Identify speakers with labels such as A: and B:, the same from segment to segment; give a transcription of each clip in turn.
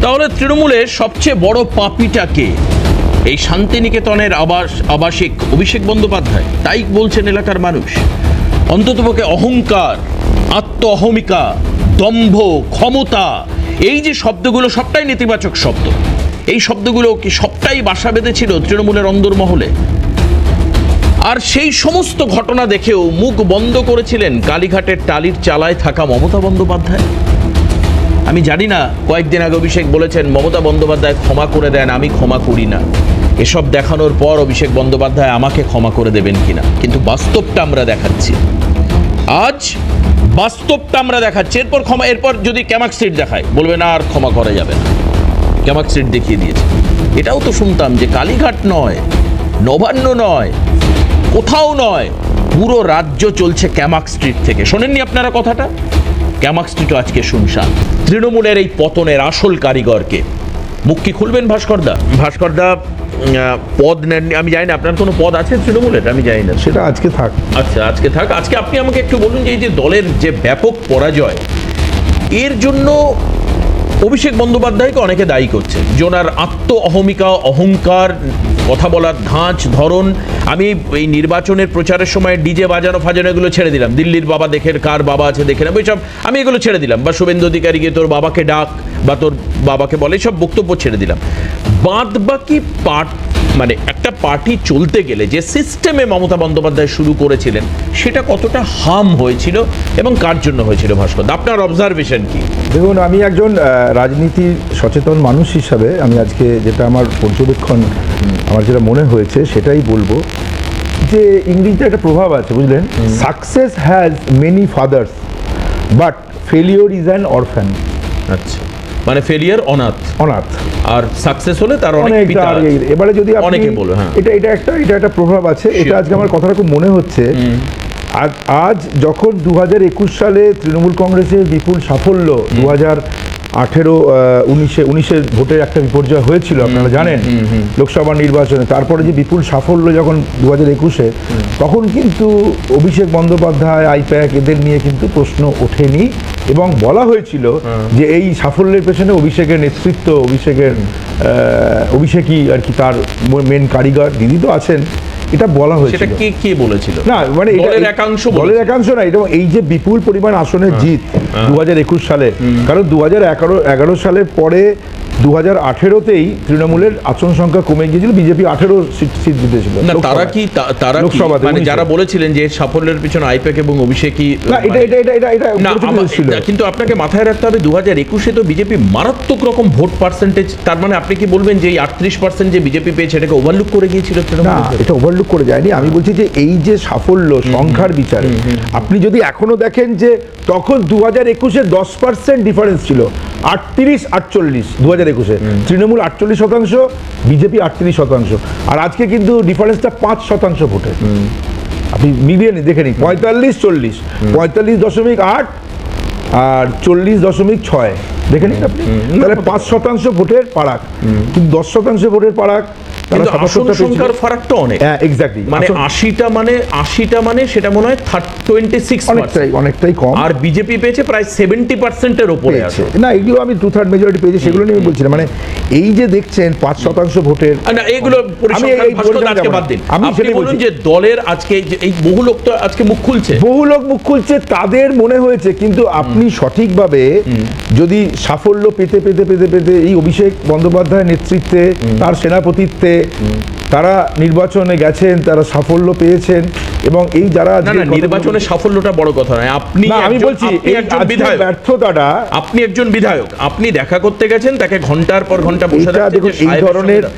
A: তাহলে তৃণমূলের সবচেয়ে বড় পাপীটাকে এই শান্তিনিকেতনের আবাসিক অভিষেক বন্দ্যোপাধ্যায়, তাই বলছেন এলাকার মানুষ। অন্ততপক্ষে অহংকার, আত্ম অহমিকা, দম্ভ, ক্ষমতা, এই যে শব্দগুলো সবটাই নেতিবাচক শব্দ। এই শব্দগুলো কি সবটাই বাসা বেঁধেছিল তৃণমূলের অন্দরমহলে? আর সেই সমস্ত ঘটনা দেখেও মুখ বন্ধ করেছিলেন কালীঘাটের টালির চালায় থাকা মমতা বন্দ্যোপাধ্যায়। আমি জানি না, কয়েকদিন আগে অভিষেক বলেছেন মমতা বন্দ্যোপাধ্যায় ক্ষমা করে দেন, আমি ক্ষমা করি না। এসব দেখানোর পর অভিষেক বন্দ্যোপাধ্যায় আমাকে ক্ষমা করে দেবেন কিনা, কিন্তু বাস্তবটা আমরা দেখাচ্ছি। আজ বাস্তবটা আমরা দেখাচ্ছি। এরপর যদি ক্যামাক স্ট্রিট দেখায় বলবে না আর ক্ষমা করা যাবে না। ক্যামাক স্ট্রিট দেখিয়ে দিয়েছে। এটাও তো শুনতাম যে কালীঘাট নয়, নবান্ন নয়, কোথাও নয়, পুরো রাজ্য চলছে ক্যামাক স্ট্রিট থেকে। শোনেননি আপনারা কথাটা? ক্যামাক স্ট্রিটও আজকে শুনশান। তৃণমূলের এই পতনের আসল কারিগরকে। মুখ কি খুলবেন ভাস্করদা? ভাস্করদা পদ নেননি, আমি জানি না আপনার কোনো পদ আছে তৃণমূলের, আমি জানি না।
B: সেটা আজকে থাক।
A: আচ্ছা, আজকে থাক। আজকে আপনি আমাকে একটু বলুন যে এই যে দলের যে ব্যাপক পরাজয়, এর জন্য অভিষেক বন্দ্যোপাধ্যায়কে অনেকে দায়ী করছে। যে ওনার আত্ম অহমিকা, অহংকার, কথা বলার ধাঁচ, ধরন। আমি এই নির্বাচনের প্রচারের সময় ডিজে বাজানো ফাজানো এগুলো ছেড়ে দিলাম। দিল্লির বাবা দেখে, কার বাবা আছে দেখে না, ওইসব আমি এগুলো ছেড়ে দিলাম। বা শুভেন্দু অধিকারীকে তোর বাবাকে ডাক, বা তোর বাবাকে বলে, সব বক্তব্য ছেড়ে দিলাম। বাদ বাকি মানে একটা পার্টি চলতে গেলে যে সিস্টেমে মমতা বন্দ্যোপাধ্যায় শুরু করেছিলেন, সেটা কতটা হার্ম হয়েছিল এবং কার জন্য হয়েছিল ভাস্কর? আপনার অবজারভেশন কি?
B: দেখুন, আমি একজন রাজনীতি সচেতন মানুষ হিসাবে আমি আজকে যেটা আমার পর্যবেক্ষণ, আমার যেটা মনে হয়েছে সেটাই বলবো। যে ইংরেজিতে একটা প্রভাব আছে, বুঝলেন? Success has many father's but failure is an orphan.
A: আচ্ছা, মানে ফেলিয়ার অনাথ, আর সাকসেস হলে তার অনেক পিতা।
B: এবারে যদি
A: অনেকে বলে, হ্যাঁ,
B: এটা একটা প্রভাব আছে। এটা আজকে আমার কথাটা খুব মনে হচ্ছে। আজ যখন 2021 সালে তৃণমূল কংগ্রেসের বিপুল সাফল্য, 2018-19 ভোটের একটা বিপর্যয় হয়েছিল আপনারা জানেন লোকসভা নির্বাচনে, তারপরে যে বিপুল সাফল্য যখন 2021-এ, তখন কিন্তু অভিষেক বন্দ্যোপাধ্যায়, আইপ্যাক এদের নিয়ে কিন্তু প্রশ্ন ওঠেনি এবং বলা হয়েছিল যে এই সাফল্যের পেছনে অভিষেকের নেতৃত্ব, অভিষেকই আর কি তার মেন কারিগর। দিদি তো আছেন, এটা বলা হয়েছিল।
A: সেটা কে বলেছিল?
B: না, মানে
A: দলের
B: একাংশ না, এটা এই যে বিপুল পরিমাণ আসনের জিত 2021 সালে, কারণ 2011 সালের পরে 2018-তেই তৃণমূলের আসন সংখ্যা কমে গিয়েছিল, বিজেপি 18 সিট জিতেছিল।
A: তারা লোকসভাতে, মানে যারা বলেছিলেন যে সাফল্যের পিছনে আইপ্যাক এবং অভিষেকই,
B: না, এটা ছিল।
A: কিন্তু আপনাকে মাথায় রাখতে হবে 2021-এ তো বিজেপি মারাত্মক রকম ভোট পার্সেন্টেজ। তার মানে আপনি কি বলবেন যে এই 38% যে বিজেপি পেয়েছে এটাকে ওভারলুক করে গিয়েছিল?
B: না, এটা ওভারলুক করে যায়নি। আমি বলছি যে এই যে সাফল্য সংখ্যার বিচারে আপনি যদি এখনো দেখেন যে তখন 2021-এ 10% ডিফারেন্স ছিল, 38-48 2021-এ তৃণমূল 48%, বিজেপি 38%, আর আজকে কিন্তু ডিফারেন্সটা 5% ভোটে। আপনি মিলিয়ে দেখে নিন, 45-40, 45.8 আর 40.6 দেখে নিন আপনি, তাহলে 5% ভোটের ফারাক, কিন্তু 10% ভোটের ফারাক।
A: সংখ্যার ফারাকটা অনেক,
B: এক্স্যাক্টলি,
A: মানে 80টা মানে সেটা মনে হয় 26,
B: অনেকটাই কম।
A: আর বিজেপি পেয়েছে প্রায় 70%-এর উপরে আছে।
B: না, এগুলো আমি 2/3 মেজরিটি পেয়েছি, সেগুলো নিয়ে আমি বলছি না। মানে এই যে দেখছেন 5% ভোটের,
A: না, এগুলো আপনি বলুন যে দলের আজকে এই বহু লোক তো আজকে মুখ খুলছে, তাদের মনে হয়েছে। কিন্তু আপনি সঠিকভাবে যদি সাফল্য পেতে এই অভিষেক বন্দ্যোপাধ্যায়ের নেতৃত্বে, তার সেনাপতিত্বে তারা নির্বাচনে গেছেন, তারা সাফল্য পেয়েছেন, এবং এই যারা নির্বাচনে সাফল্যটা বড় কথা নয়।
B: আমি বলছি ব্যর্থতাটা,
A: আপনি একজন বিধায়ক, আপনি দেখা করতে গেছেন, তাকে ঘন্টার পর ঘন্টা বসে
B: দেখুন,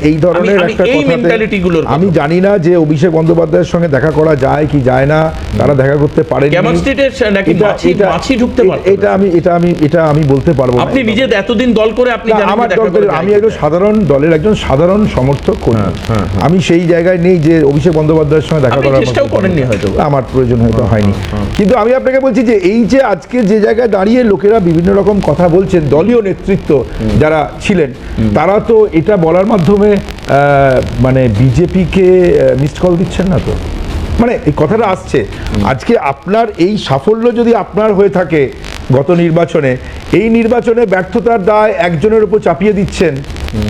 B: এই ধরনের একটা কথা আমি জানি না যে অভিষেক বন্দ্যোপাধ্যায়ের সঙ্গে দেখা করা যায় কি যায় না, তারা দেখা করতে পারেন। এটা আমি বলতে পারবো না।
A: আপনি নিজে এতদিন দল করে আপনি
B: আমি একজন সাধারণ দলের একজন সাধারণ সমর্থক করি। আমি সেই জায়গায় নেই যে অভিষেক বন্দ্যোপাধ্যায়ের সঙ্গে দেখা করার আমার প্রয়োজন হয়তো হয়নি। কিন্তু আমি আপনাকে বলছি যে এই যে আজকে যে জায়গায় দাঁড়িয়ে লোকেরা বিভিন্ন রকম কথা বলছেন, দলীয় নেতৃত্ব যারা ছিলেন তারা তো এটা বলার মাধ্যমে মানে বিজেপিকে মিসড কল দিচ্ছেন না তো। মানে এই কথাটা আসছে আজকে আপনার এই সাফল্য যদি আপনার হয়ে থাকে গত নির্বাচনে, এই নির্বাচনে ব্যর্থতার দায় একজনের উপর চাপিয়ে দিচ্ছেন,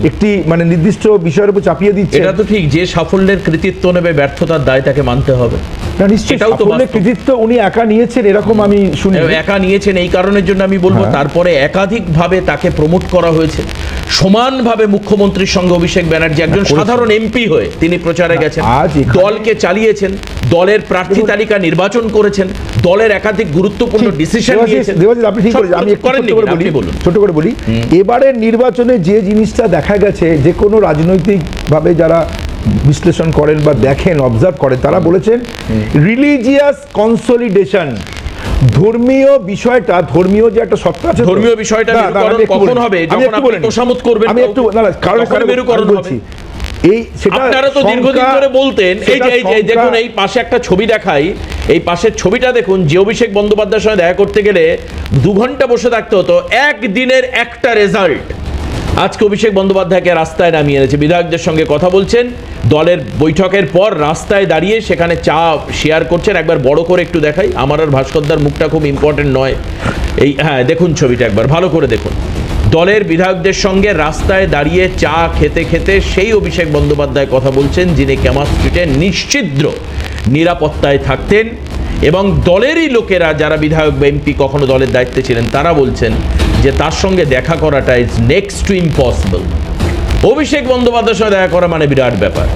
B: একটি মানে নির্দিষ্ট বিষয়ের উপর চাপিয়ে দিচ্ছেন।
A: এটা তো ঠিক, যে সাফল্যের কৃতিত্ব নেবে ব্যর্থতার দায় তাকে মানতে হবে।
B: না, নিশ্চয়ই
A: এটাও তো
B: সাফল্যের
A: বাস্তব।
B: কৃতিত্ব উনি একা নিয়েছেন এরকম আমি শুনি।
A: একা নিয়েছেন এই কারণের জন্য আমি বলবো,
B: হ্যাঁ।
A: তারপরে একাধিকভাবে তাকে প্রমোট করা হয়েছে সমানভাবে। মুখ্যমন্ত্রীর সঙ্গে অভিষেক ব্যানার্জি একজন
B: করেছেন।
A: সাধারণ এমপি হয়ে তিনি প্রচারে গেছেন,
B: আজ এখানে-
A: দলকে চালিয়েছেন, দলের প্রার্থী তালিকা নির্বাচন করেছেন, দলের একাধিক গুরুত্বপূর্ণ ডিসিশন নিয়েছেন।
B: দেবাশিস, আপনি ঠিক বলেছেন। আমি একটু
A: করেননি
B: ছোট্ট করে
A: কিনা?
B: বলি,
A: আপনি বলুন।
B: ছোট করে বলি, এবারের নির্বাচনে যে জিনিসটা দেখা গেছে, যে কোনো রাজনৈতিক ভাবে যারা বিশ্লেষণ করেন বা দেখেন, অবজার্ভ করেন, তারা বলেছেন রিলিজিয়াস কনসলিডেশন, ধর্মীয় বিষয়টা, ধর্মীয় যে একটা সত্তা আছে,
A: ধর্মীয় বিষয়টা
B: না, না,
A: মেরুকরণ
B: আমি একটু
A: কখন
B: বলি।
A: হবে?
B: আমি
A: যখন
B: একটু
A: আপনি
B: বলে নিই।
A: তোষামোদ করবেন
B: আমি একটু না, না, কারণ
A: তখন মেরুকরণ হবে।
B: বলছি এই সেটা
A: আপনারা তো দীর্ঘদিন
B: সংখ্যা-
A: ধরে বলতেন, এই যে
B: সেটা
A: দেখুন,
B: সংখ্যা-
A: এই পাশে একটা ছবি দেখাই, এই পাশের ছবিটা দেখুন, যে অভিষেক বন্দ্যোপাধ্যায়ের সঙ্গে দেখা করতে গেলে 2 ঘন্টা বসে থাকতে হতো, একদিনের একটা রেজাল্ট আজকে অভিষেক বন্দ্যোপাধ্যায়কে রাস্তায় নামিয়ে এনেছে। বিধায়কদের সঙ্গে কথা বলছেন, দলের বৈঠকের পর রাস্তায় দাঁড়িয়ে সেখানে চা শেয়ার করছেন। একবার বড় করে একটু দেখাই, আমার আর ভাস্করদার মুখটা খুব ইম্পর্টেন্ট নয়, এই হ্যাঁ দেখুন ছবিটা একবার ভালো করে দেখুন। দলের বিধায়কদের সঙ্গে রাস্তায় দাঁড়িয়ে চা খেতে খেতে সেই অভিষেক বন্দ্যোপাধ্যায় কথা বলছেন, যিনি ক্যামাক স্ট্রিটে নিশ্চিদ্র নিরাপত্তায় থাকতেন, এবং দলেরই লোকেরা যারা বিধায়ক বা এমপি কখনো দলের দায়িত্বে ছিলেন তারা বলছেন যে তার সঙ্গে দেখা করাটা ইজ নেক্সট টু ইম্পসিবল। অভিষেক বন্দ্যোপাধ্যায়ের সঙ্গে দেখা করা মানে বিরাট ব্যাপার।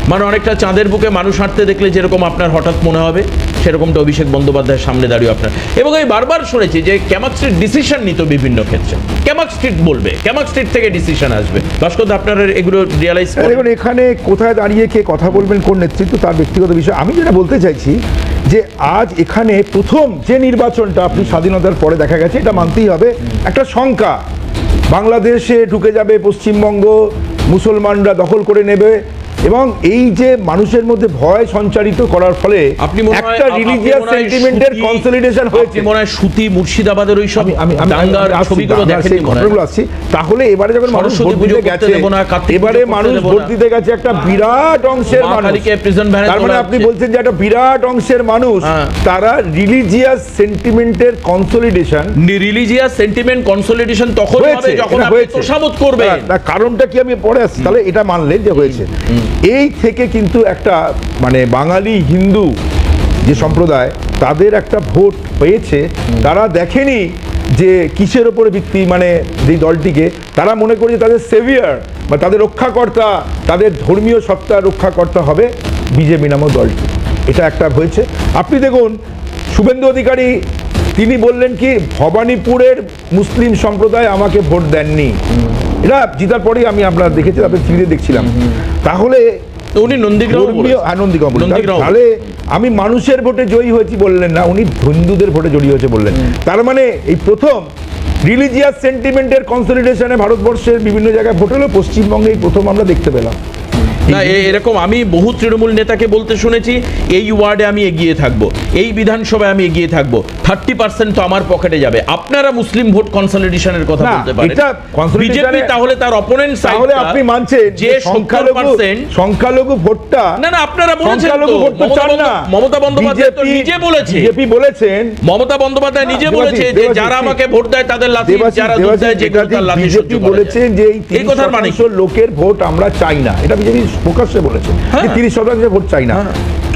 A: মানে অনেকটা চাঁদের বুকে মানুষ হাঁটতে দেখলে যেরকম আপনার হঠাৎ মনে হবে, সেরকমটা অভিষেক বন্দ্যোপাধ্যায়ের সামনে দাঁড়িয়ে আপনার। এবং আমি বারবার শুনেছি যে ক্যামাক স্ট্রিট ডিসিশন নিত বিভিন্ন ক্ষেত্রে, ক্যামাক স্ট্রিট বলবে, ক্যামাক স্ট্রিট থেকে ডিসিশন আসবে। ভাস্কর, আপনারা এগুলো রিয়ালাইজ করেন?
B: দেখুন, এখানে কোথায় দাঁড়িয়ে কে কথা বলবেন, কোন নেতৃত্ব, তার ব্যক্তিগত বিষয়। আমি যেটা বলতে চাইছি যে আজ এখানে প্রথম যে নির্বাচনটা আপনি স্বাধীনতার পরে দেখা গেছে, এটা মানতেই হবে, একটা শঙ্কা বাংলাদেশে ঢুকে যাবে, পশ্চিমবঙ্গ মুসলমানরা দখল করে নেবে, এবং এই যে মানুষের মধ্যে ভয় সঞ্চারিত করার ফলে
A: আপনি মনে হয়
B: একটা রিলিজিয়াস সেন্টিমেন্টের কনসলিডেশন হয়েছে।
A: মনে হয় সুতি মুর্শিদাবাদের ওই সব দাঙ্গার ছবিগুলো দেখেন,
B: ঘটনাগুলো আসছি। তাহলে এবারে যখন মানুষ
A: সরস্বতী
B: ভোট
A: পুজো
B: দিতে
A: করতে
B: গেছে,
A: দেব না, কার্তিক
B: এবারে
A: পুজো করতে
B: মানুষ
A: দেব
B: ভোট
A: না।
B: দিতে গেছে একটা বিরাট অংশের
A: মা
B: মানুষ।
A: কালীকে prison van এ
B: তার মানে
A: তোলা
B: আপনি
A: হচ্ছে।
B: বলছেন যে একটা বিরাট অংশের মানুষ,
A: হ্যাঁ।
B: তারা রিলিজিয়াস সেন্টিমেন্টের কনসলিডেশন
A: রিলিজিয়াস সেন্টিমেন্ট কনসলিডেশন তখন হবে যখন আপনি তোষামোদ করবেন।
B: না, কারণটা কি আমি পরে আসছি, তাহলে এটা মানলেন যে হয়েছে। এই থেকে কিন্তু একটা মানে বাঙালি হিন্দু যে সম্প্রদায়, তাদের একটা ভোট পেয়েছে, তারা দেখেনি যে কিসের ওপরে ভিত্তি, মানে যে দলটিকে তারা মনে করে যে তাদের সেভিয়ার বা তাদের রক্ষাকর্তা, তাদের ধর্মীয় সত্তা রক্ষাকর্তা হবে বিজেপি নামক দলটি। এটা একটা হয়েছে। আপনি দেখুন, শুভেন্দু অধিকারী তিনি বললেন কি, ভবানীপুরের মুসলিম সম্প্রদায় আমাকে ভোট দেননি। এটা জিতার পরেই আমি আপনারা দেখেছি, আপনি টিভিতে দেখছিলাম। তাহলে
A: উনি নন্দীগ্রাম
B: তাহলে আমি মানুষের ভোটে জয়ী হয়েছি বললেন না, উনি হিন্দুদের ভোটে জয়ী হয়েছে বললেন। তার মানে এই প্রথম রিলিজিয়াস সেন্টিমেন্টের কনসলিডেশনে ভারতবর্ষের বিভিন্ন জায়গায় ভোট হলো, পশ্চিমবঙ্গে এই প্রথম আমরা দেখতে পেলাম।
A: না, এরকম আমি বহু তৃণমূল নেতাকে বলতে শুনেছি, এই ওয়ার্ডে আমি এগিয়ে থাকবো, এই বিধানসভায় আমি এগিয়ে থাকবো, 30% তো আমার পকেটে যাবে। আপনারা মুসলিম ভোট কনসলিডেশনের কথা
B: না,
A: বলতে পারেন,
B: এটা consolidation
A: বিজেপি তাহলে তার অপোনেন্ট সাইড,
B: তাহলে আপনি মানছেন
A: যে
B: সংখ্যালঘু ভোটটা,
A: না না আপনারা বলেছেন তো, মমতা বন্দ্যোপাধ্যায় তো নিজে বলেছে,
B: বিজেপি বলেছেন,
A: মমতা বন্দ্যোপাধ্যায় নিজে বলেছে যে যারা আমাকে ভোট দেয় তাদের লাথি, যারা দুধ দেয় যেগুলো তার লাথি সহ্য
B: বিজেপি
A: করা
B: বলেছেন
A: যায়।
B: যে
A: এই কথার মানে
B: 30% লোকের ভোট আমরা চাই না, এটা বিজেপি প্রকাশ্যে বলেছে যে 30% ভোট চাই না।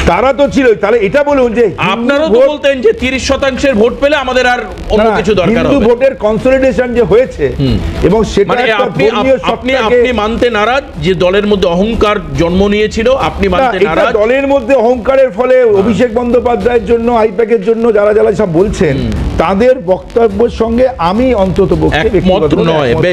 B: তারা তো ছিল, তাহলে এটা বলুন যে
A: আপনারাও তো বলতেন যে 30% ভোট পেলে আমাদের আর অন্য কিছু দরকার হবে।
B: হিন্দু ভোটের কনসলিডেশন যে হয়েছে, এবং সেটা
A: মানে
B: একটা ধর্মীয় সত্তাকে,
A: আপনি মানতে নারাজ যে দলের মধ্যে অহংকার জন্ম নিয়েছিল, আপনি মানতে
B: এটা
A: নারাজ?
B: দলের মধ্যে অহংকারের ফলে অভিষেক বন্দ্যোপাধ্যায়ের জন্য, আইপ্যাকের জন্য যারা যারা সব বলছেন, তাদের বক্তব্যের সঙ্গে আমি অন্তত
A: একমত নয়। বেশ।